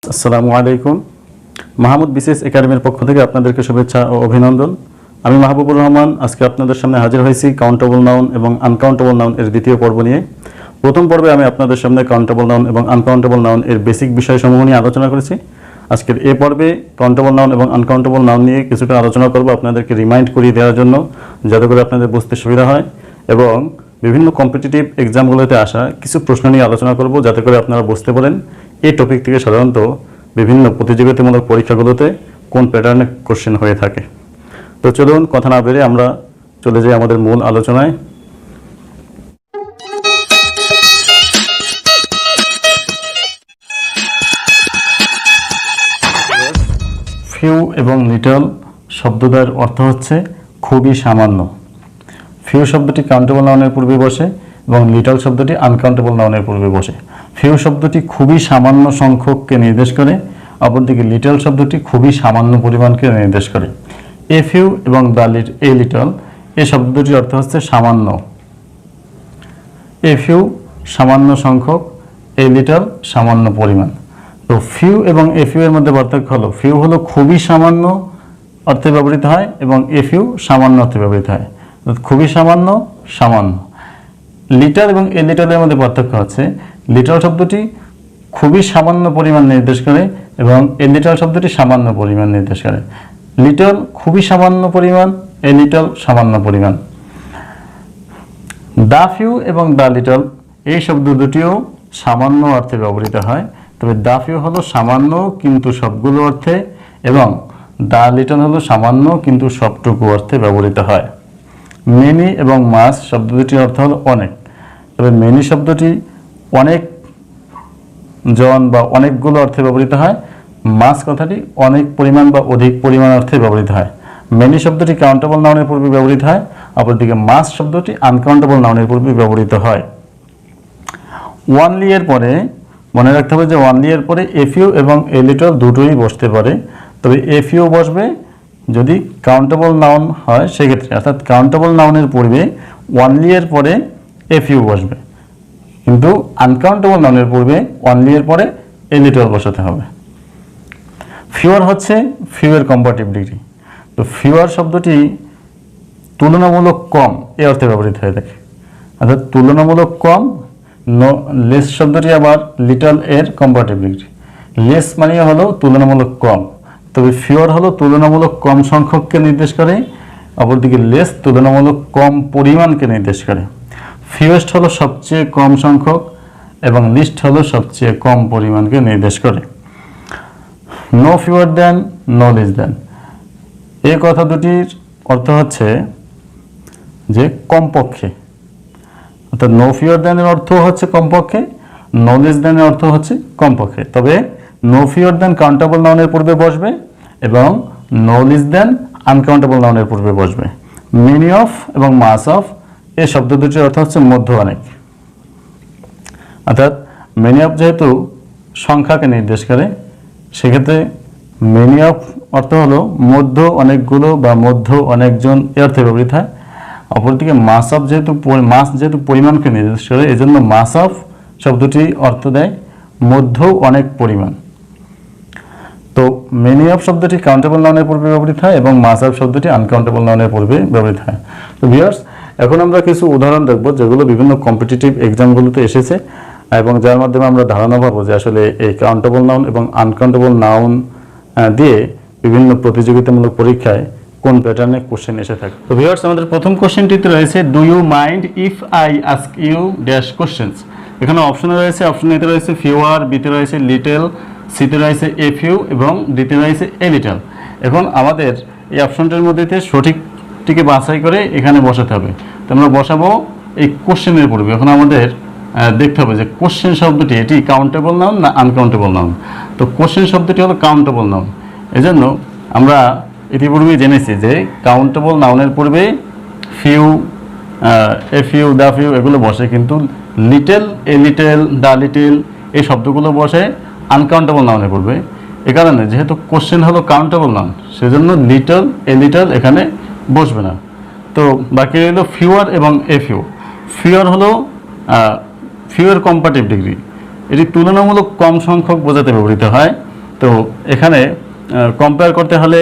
আসসালামু আলাইকুম। মাহমুদ বিসিএস একাডেমির পক্ষ থেকে আপনাদেরকে শুভেচ্ছা ও অভিনন্দন। আমি মাহবুবুর রহমান আজকে আপনাদের সামনে হাজির হয়েছি কাউন্টেবল নাউন এবং আনকাউন্টেবল নাউন এর দ্বিতীয় পর্ব নিয়ে। প্রথম পর্বে আমি আপনাদের সামনে কাউন্টেবল নাউন এবং আনকাউন্টেবল নাউন এর বেসিক বিষয়সমূহ নিয়ে আলোচনা করেছি। আজকের এই পর্বে কাউন্টেবল নাউন এবং আনকাউন্টেবল নাউন নিয়ে কিছুটা আলোচনা করব আপনাদেরকে রিমাইন্ড করিয়ে দেওয়ার জন্য, যাতে করে আপনাদের বুঝতে সুবিধা হয়, এবং বিভিন্ন কম্পিটিটিভ এক্সামগুলোতে আসা কিছু প্রশ্ন নিয়ে আলোচনা করব যাতে করে আপনারা বুঝতে পারেন এই টপিক থেকে সাধারণত বিভিন্ন প্রতিযোগিতামূলক পরীক্ষাগুলোতে কোন প্যাটার্নে কোশ্চেন হয়ে থাকে। তো চলুন কথা না বেরিয়ে আমরা চলে যাই আমাদের মূল আলোচনায়। ফিউ এবং লিটল শব্দদ্বয়ের অর্থ হচ্ছে খুবই সামান্য। ফিউ শব্দটি কাউন্টেবল নাউনের পূর্বে বসে এবং লিটল শব্দটি আনকাউন্টেবল নাউনের পূর্বে বসে। ফিউ শব্দটি খুবই সামান্য সংখ্যককে নির্দেশ করে, অপরদিকে লিটল শব্দটি খুবই সামান্য পরিমাণকে নির্দেশ করে। এ ফিউ এবং এ লিটল এই শব্দটির অর্থ হচ্ছে সামান্য। এ ফিউ সামান্য সংখ্যক, এ লিটল সামান্য পরিমাণ। তো ফিউ এবং এ ফিউ এর মধ্যে পার্থক্য হলো ফিউ হলো খুবই সামান্য অর্থে ব্যবহৃত হয় এবং এ ফিউ সামান্য অর্থে ব্যবহৃত হয়। খুবই সামান্য, সামান্য। লিটল এবং এ লিটলের মধ্যে পার্থক্য হচ্ছে লিটল শব্দটি খুবই সামান্য পরিমাণ নির্দেশ করে এবং এ লিটল শব্দটি সামান্য পরিমাণ নির্দেশ করে। লিটল খুবই সামান্য পরিমাণ, এ লিটল সামান্য পরিমাণ। দা ফিউ এবং দা লিটল এই শব্দ দুটিও সামান্য অর্থে ব্যবহৃত হয়, তবে দা ফিউ হলো সামান্য কিন্তু সবগুলো অর্থে এবং দা লিটল হলো সামান্য কিন্তু সবটুকু অর্থে ব্যবহৃত হয়। মেনি এবং মাস শব্দ দুটির অর্থ হলো অনেক, তবে মেনি শব্দটি অনেক জন বা অনেকগুলো অর্থে ব্যবহৃত হয়। মাস কথাটি অনেক পরিমাণ বা অধিক পরিমাণ অর্থে ব্যবহৃত হয়। মেনি শব্দটি কাউন্টেবল নাউনের পূর্বে ব্যবহৃত হয়, অপরদিকে মাস শব্দটি আনকাউন্টেবল নাউনের পূর্বে ব্যবহৃত হয়। ওয়ানলি এর পরে মনে রাখতে হবে যে ওয়ানলি এর পরে এ ফিউ এবং এ লিটল দুটোই বসতে পারে, তবে এ ফিউ বসবে যদি কাউন্টেবল নাউন হয় সেক্ষেত্রে, অর্থাৎ কাউন্টেবল নাউনের পূর্বে ওয়ানলি এর পরে এ ফিউ বসবে, কিন্তু আনকাউন্টেবল নাউনের পূর্বে ওয়ানলি এর পরে এ লিটল বসাতে হবে। ফিওর হচ্ছে ফিউয়ের কম্পারেটিভ ডিগ্রি। তো ফিওর শব্দটি তুলনামূলক কম এই অর্থে ব্যবহৃত হয়ে থাকে, অর্থাৎ তুলনামূলক কম। লেস শব্দটি আবার লিটল এর কম্পারেটিভ ডিগ্রি। লেস মানে হলো তুলনামূলক কম, তবে ফিওর হলো তুলনামূলক কম সংখ্যককে নির্দেশ করে, অপরদিকে লেস তুলনামূলক কম পরিমাণকে নির্দেশ করে। ফিউয়েস্ট হলো সবচেয়ে কম সংখ্যক এবং লিস্ট হলো সবচেয়ে কম পরিমাণকে নির্দেশ করে। নো ফিওয়ার দেন, নো লেস দেন এই কথা দুটির অর্থ হচ্ছে যে কমপক্ষে, অর্থাৎ নো ফিওর দেনের অর্থ হচ্ছে কমপক্ষে, নো লেস দেনের অর্থ হচ্ছে কমপক্ষে। তবে নো ফিওর দেন কাউন্টেবল নাউনের পূর্বে বসবে এবং নো লেস দেন আনকাউন্টেবল নাউনের পূর্বে বসবে। মেনি অফ এবং মাস অফ এই শব্দ দুটির অর্থ হচ্ছে মধ্য অনেক, অর্থাৎ মেনি অফ যেহেতু সংখ্যাকে নির্দেশ করে সেক্ষেত্রে মেনি অফ অর্থ হলো মধ্য অনেকগুলো বা মধ্য অনেকজন এর অর্থে ব্যবহৃত হয়। অপরদিকে মাস অফ যেহেতু পরিমাণকে নির্দেশ করে এজন্য মাস অফ শব্দটি অর্থ দেয় মধ্য অনেক পরিমাণ। তো মেনি অফ শব্দটি কাউন্টেবল নাউনের পূর্বে ব্যবহৃত হয় এবং মাস অফ শব্দটি আনকাউন্টেবল নাউনের পূর্বে ব্যবহৃত হয়। তো ভিউয়ার্স, এখন আমরা কিছু উদাহরণ দেখব যেগুলো বিভিন্ন কম্পিটিটিভ এক্সামগুলোতে এসেছে এবং যার মাধ্যমে আমরা ধারণা পাবো যে আসলে এই কাউন্টেবল নাউন এবং আনকাউন্টেবল নাউন দিয়ে বিভিন্ন প্রতিযোগিতামূলক পরীক্ষায় কোন প্যাটার্নে কোশ্চেন এসে থাকে। তো ভিউয়ার্স, আমাদের প্রথম কোশ্চেনটিতে রয়েছে do you mind if I ask you dash questions. এখানে অপশনে রয়েছে, অপশন এতে রয়েছে ফিওয়ার, বিতে রয়েছে লিটল, সিতে রয়েছে এ ফিউ এবং ডিতে রয়েছে এ লিটল। এখন আমাদের এই অপশনটার মধ্যে সঠিকটিকে বাছাই করে এখানে বসাতে হবে। তো আমরা বসাবো এই কোশ্চেনের পূর্বে। এখন আমাদের দেখতে হবে যে কোশ্চেন শব্দটি এটি কাউন্টেবল নাউন না আনকাউন্টেবল নাউন। তো কোশ্চেন শব্দটি হলো কাউন্টেবল নাউন, এজন্য আমরা ইতিপূর্বেই জেনেছি যে কাউন্টেবল নাউনের পূর্বে few, a few, the few এগুলো বসে, কিন্তু little, a little, the little এই শব্দগুলো বসে আনকাউন্টেবল নাউনের পূর্বে। এ কারণে যেহেতু কোশ্চেন হলো কাউন্টেবল নাউন সেজন্য লিটল, এ লিটল এখানে বসবে না। তো বাকি রইল ফিওয়ার এবং এ ফিউ। ফিওর হলো ফিউয়ের কম্পারেটিভ ডিগ্রি, এটি তুলনামূলক কম সংখ্যক বোঝাতে ব্যবহৃত হয়। তো এখানে কম্পেয়ার করতে হলে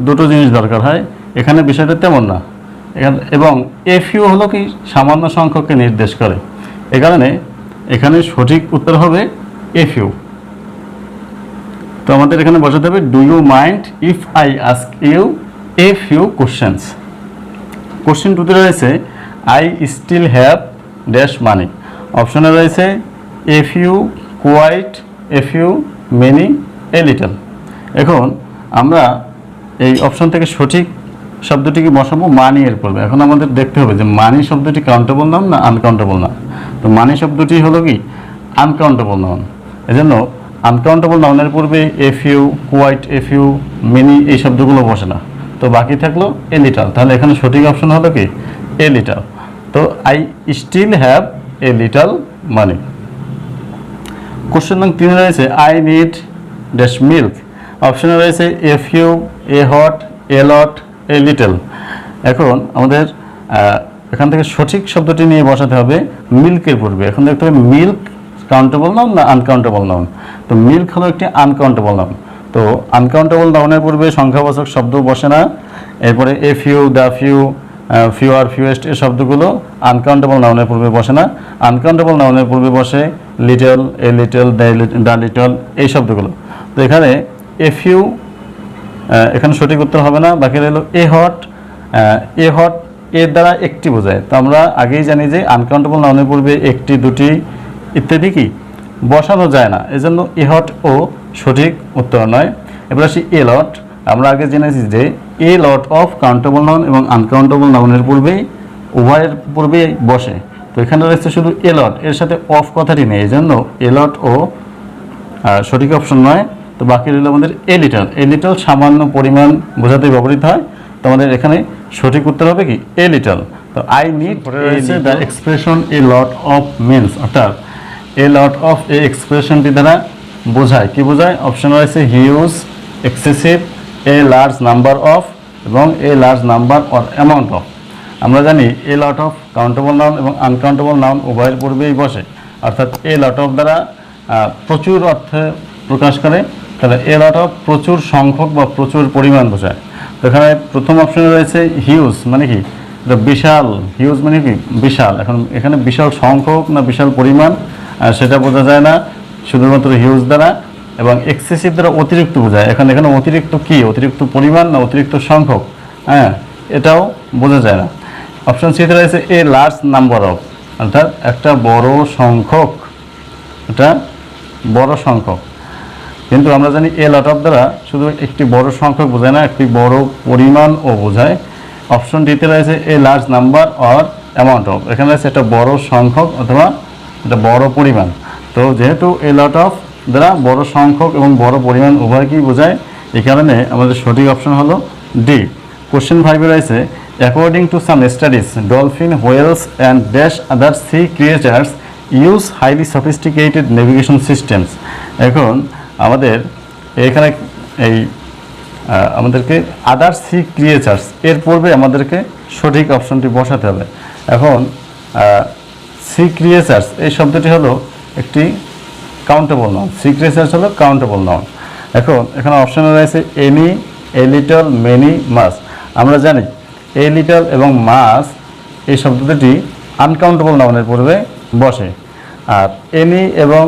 দুটো জিনিস দরকার হয়, এখানে বিষয়টা তেমন না। এবং এ ফিউ হলো কি সামান্য সংখ্যককে নির্দেশ করে, এ কারণে এখানে সঠিক উত্তর হবে এ ফিউ। তো আমাদের এখানে বসাতে হবে do you mind if I ask you a few questions. Question টুতে রয়েছে I still have dash money. অপশনে রয়েছে a few, quite, a few, many, a little. এখন আমরা এই অপশন থেকে সঠিক শব্দটিকে বসাবো মানি এর পূর্বে। এখন আমাদের দেখতে হবে যে মানি শব্দটি কাউন্টেবল নাউন না আনকাউন্টেবল নাউন। তো মানি শব্দটি হলো কি আনকাউন্টেবল নাউন, এজন্য আনকাউন্টেবল নাউনের পূর্বে a few, quite, a few, many এই শব্দগুলো বসে না। তো বাকি থাকলো এ লিটল। তাহলে এখানে সঠিক অপশন হলো কি এ লিটল। তো I still have a little money. Question নং 3 রয়েছে আই নিড ড্যাশ মিল্ক। অপশনে রয়েছে a few, a hot, a lot, a little. এখন আমাদের এখান থেকে সঠিক শব্দটি নিয়ে বসাতে হবে মিল্কের পূর্বে। এখন দেখতে হবে মিল্ক কাউন্টেবল নাউন না আনকাউন্টেবল নাউন। তো মিল্ক হলো একটি আনকাউন্টেবল নাউন। তো আনকাউন্টেবল নাউনের পূর্বে সংখ্যাবাচক শব্দ বসে না। এরপরে a few, the few, fewer, fewest এই শব্দগুলো আনকাউন্টেবল নাউনের পূর্বে বসে না। আনকাউন্টেবল নাউনের পূর্বে বসে little, a little, the little এই শব্দগুলো। তো এখানে এ ফিউ এখানে সঠিক উত্তর হবে না। বাকি রইল এ হট। এ হট এর দ্বারা একটি বোঝায়। তো আমরা আগেই জানি যে আনকাউন্টেবল নাউনের পূর্বে একটি, দুটি ইত্যাদি কি বসানো যায় না, এজন্য এ হট ও সঠিক উত্তর নয়। এবার আসি এ লট। আমরা আগে জেনেছি যে এ লট অফ কাউন্টেবল নাউন এবং আনকাউন্টেবল নাউনের পূর্বেই উভয়ের পূর্বেই বসে। তো এখানে রয়েছে শুধু এ লট, এর সাথে অফ কথাটি নেই, এই জন্য এ লট ও সঠিক অপশন নয়। তো বাকি রইল আমাদের এ লিটল। এ লিটল সামান্য পরিমাণ বোঝাতে ব্যবহৃত হয়। তো আমাদের এখানে সঠিক উত্তর হবে কি এ লিটল। তো আই নিড রয়েছে the expression A lot of means, অর্থাৎ এ লট অফ এই এক্সপ্রেশনটি দ্বারা বোঝায় কি বোঝায়। অপশন রয়েছে huge, excessive, a large number of এবং a large number or amount of. আমরা জানি a lot of countable noun এবং আনকাউন্টেবল নাউন উভয়ের পূর্বেই বসে, অর্থাৎ এ লট অফ দ্বারা প্রচুর অর্থে প্রকাশ করে। তাহলে এ লট অফ প্রচুর সংখ্যক বা প্রচুর পরিমাণ বোঝায়। তো এখানে প্রথম অপশনে রয়েছে হিউজ, মানে কি বিশাল। হিউজ মানে কি বিশাল। এখন এখানে বিশাল সংখ্যক না বিশাল পরিমাণ সেটা বোঝা যায় না শুধুমাত্র হিউজ দ্বারা। এবং এক্সেসিভ দ্বারা অতিরিক্ত বোঝায়। এখানে অতিরিক্ত কি, অতিরিক্ত পরিমাণ না অতিরিক্ত সংখ্যক, এটাও বোঝা যায় না। অপশন সিতে রয়েছে এ লার্জ নাম্বার অফ, অর্থাৎ একটা বড় সংখ্যক, এটা বড় সংখ্যক। কিন্তু আমরা জানি এ লট অফ দ্বারা শুধু একটি বড় সংখ্যক বোঝায় না, একটি বড় পরিমাণও বোঝায়। অপশন ডিতে রয়েছে এ large number or amount of, এখানে রয়েছে একটা বড় সংখ্যক অথবা একটা বড় পরিমাণ। তো যেহেতু এ লট অফ দ্বারা বড় সংখ্যক এবং বড় পরিমাণ উভয়কেই বোঝায়, এই কারণে আমাদের সঠিক অপশন হলো ডি। কোশ্চেন 5 রয়েছে according to some studies dolphin, whales and dash other sea creatures use highly sophisticated navigation systems. এখন আমাদের এখানে এই আমাদেরকে আদার সি ক্রিয়েচার্স এর পূর্বে আমাদেরকে সঠিক অপশনটি বসাতে হবে। এখন সি ক্রিয়েচার্স এই শব্দটি হলো একটি কাউন্টেবল নাউন। সি ক্রিয়েচার্স হলো কাউন্টেবল নাউন। এখন এখানে অপশনে রয়েছে এনি, এ লিটল, মেনি, মাস। আমরা জানি এ লিটল এবং মাস এই শব্দটি আনকাউন্টেবল নাউনের পূর্বে বসে। আর এনি এবং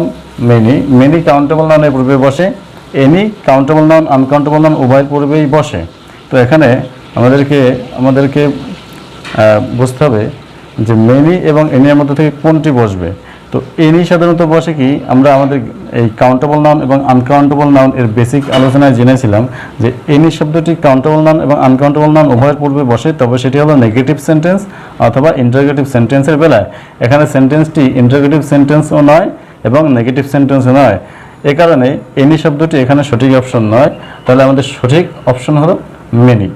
মেনি কাউন্টেবল নাউনের পূর্বে বসে। Any countable noun uncountable noun উভয়ের পূর্বেই বসে। তো এখানে আমাদেরকে বুঝতে হবে যে মেনি এবং এনি এর মধ্যে থেকে কোনটি বসবে। তো এনি সাধারণত বসে কি, আমরা আমাদের এই কাউন্টেবল নাউন এবং আনকাউন্টেবল নাউন এর বেসিক আলোচনায় জেনেছিলাম যে এনি শব্দটি কাউন্টেবল নাউন এবং আনকাউন্টেবল নাউন উভয়ের পূর্বে বসে, তবে সেটি হলো নেগেটিভ সেন্টেন্স অথবা ইন্টারোগেটিভ সেন্টেন্সের বেলায়। এখানে সেন্টেন্সটি ইন্টারোগেটিভ সেন্টেন্সও নয় এবং নেগেটিভ সেন্টেন্সও নয়, এ কারণে এনি শব্দটি এখানে সঠিক অপশন নয়। তাহলে আমাদের সঠিক অপশন হলো মেনি।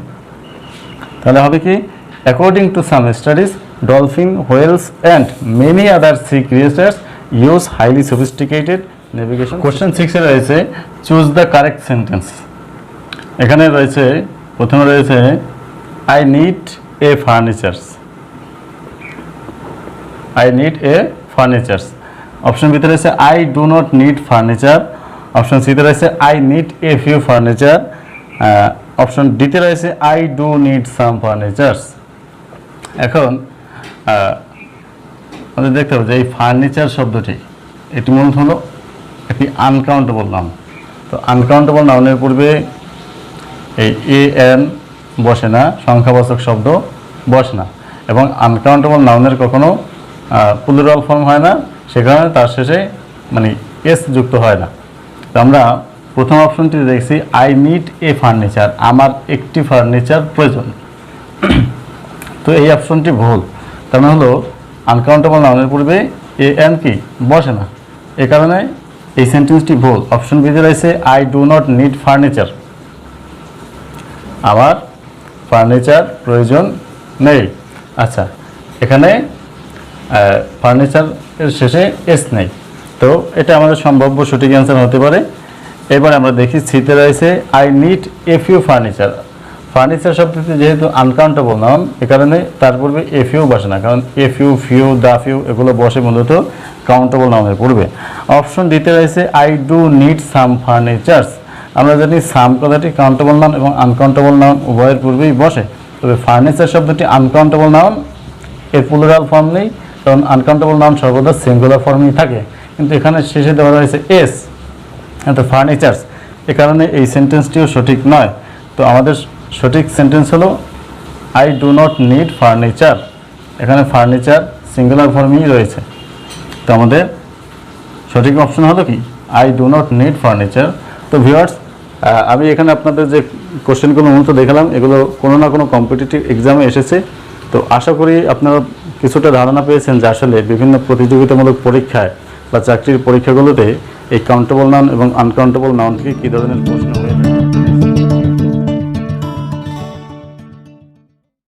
তাহলে হবে কি according to some studies dolphin, whales and many other sea creatures use highly sophisticated navigation. Question 6 রয়েছে চুজ দ্য কারেক্ট সেন্টেন্স। এখানে রয়েছে প্রথমে রয়েছে I need a furnitures. I need a furnitures. Option ভিতরে রয়েছে I do not need furniture. Option সিতে রয়েছে I need a few furniture, option ডিতে রয়েছে I do need some furnitures. এখন আমাদের দেখতে হবে যে এই ফার্নিচার শব্দটি এটি মূলত হলো একটি আনকাউন্টেবল নাউন। তো আনকাউন্টেবল নাউনের পূর্বে এই এ এন বসে না, সংখ্যাবাচক শব্দ বসে না, এবং আনকাউন্টেবল নাউনের কখনো প্লুরাল ফর্ম হয় না, সে কারণে তার শেষে মানে এস যুক্ত হয় না। তো আমরা প্রথম অপশনটি দেখছি আই নিড এ ফার্নিচার, আমার একটি ফার্নিচার প্রয়োজন। তো এই অপশনটি ভুল, তার মানে হলো আনকাউন্টেবল নাউনের পূর্বে এ এন কি বসে না, এ কারণে এই সেন্টেন্সটি ভুল। অপশন বিতে রয়েছে I do not need furniture, আমার ফার্নিচার প্রয়োজন নেই। আচ্ছা, এখানে ফার্নিচারের শেষে এস নেই, তো এটা আমাদের সম্ভাব্য সঠিক অ্যান্সার হতে পারে। এবার আমরা দেখি সিতে রয়েছে I need a few furniture. Furniture শব্দটি যেহেতু আনকাউন্টেবল নাউন, এ কারণে তার পূর্বে এ ফিউ বসে না, কারণ a few, few, the few এগুলো বসে মূলত কাউন্টেবল নাউনের পূর্বে। অপশন ডিতে রয়েছে I do need some furnitures. আমরা জানি সাম কথাটি কাউন্টেবল নাউন এবং আনকাউন্টেবল নাউন উভয়ের পূর্বেই বসে, তবে ফার্নিচার শব্দটি আনকাউন্টেবল নাউন, এর প্লুরাল ফর্ম নেই, কারণ আনকাউন্টেবল নাউন সর্বদা সিঙ্গুলার ফর্মেই থাকে, কিন্তু এখানে শেষে দেওয়া রয়েছে এস, তো ফার্নিচার্স, এ কারণে এই সেন্টেন্সটিও সঠিক নয়। তো আমাদের সঠিক সেন্টেন্স হলো I do not need furniture, এখানে ফার্নিচার সিঙ্গুলার ফর্মেই রয়েছে। তো আমাদের সঠিক অপশন হলো কি I do not need furniture. তো ভিউয়ার্স, আমি এখানে আপনাদের যে কোশ্চেনগুলো মূলত দেখালাম, এগুলো কোনো না কোনো কম্পিটিটিভ এক্সামে এসেছে। তো আশা করি আপনারা কিছুটা ধারণা পেয়েছেন যে আসলে বিভিন্ন প্রতিযোগিতামূলক পরীক্ষায় বা চাকরির পরীক্ষাগুলোতে এই কাউন্টেবল নাউন এবং আনকাউন্টেবল নাউন থেকে কী ধরনের প্রশ্ন হয়ে থাকে।